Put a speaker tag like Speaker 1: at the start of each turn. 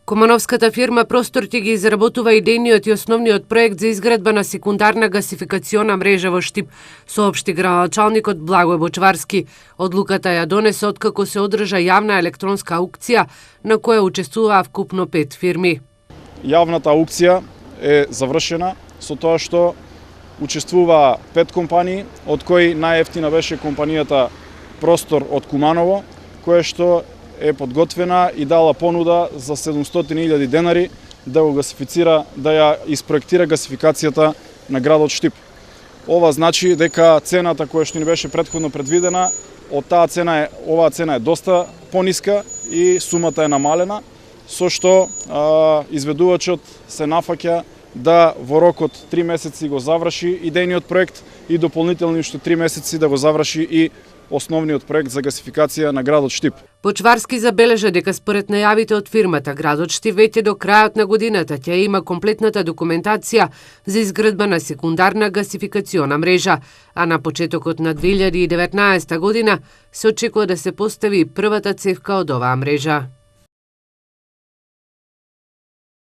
Speaker 1: Кумановската фирма Простор ги изработува идејниот и основниот проект за изградба на секундарна гасификациона мрежа во Штип, соопшти градоначалникот Благој Бочварски. Одлуката ја донесе откако се одржа јавна електронска аукција на која учествуваа вкупно 5 фирми.
Speaker 2: Јавната аукција е завршена со тоа што учествуваа 5 компании, од кои најевтина беше компанијата Простор од Куманово, која што е подготвена и дала понуда за 700.000 денари да го гасифицира, да ја испроектира гасификацијата на градот Штип. Ова значи дека цената која што ни беше претходно предвидена, оваа цена е доста пониска и сумата е намалена, со што изведувачот се нафаќа да во рок од 3 месеци го заврши идејниот проект и дополнителни уште 3 месеци да го заврши и основниот проект за гасификација на градот Штип.
Speaker 1: Бочварски забележа дека според најавите од фирмата, градот Штип веќе до крајот на годината ќе има комплетната документација за изградба на секундарна гасификациона мрежа, а на почетокот на 2019 година се очекува да се постави првата цевка од оваа мрежа.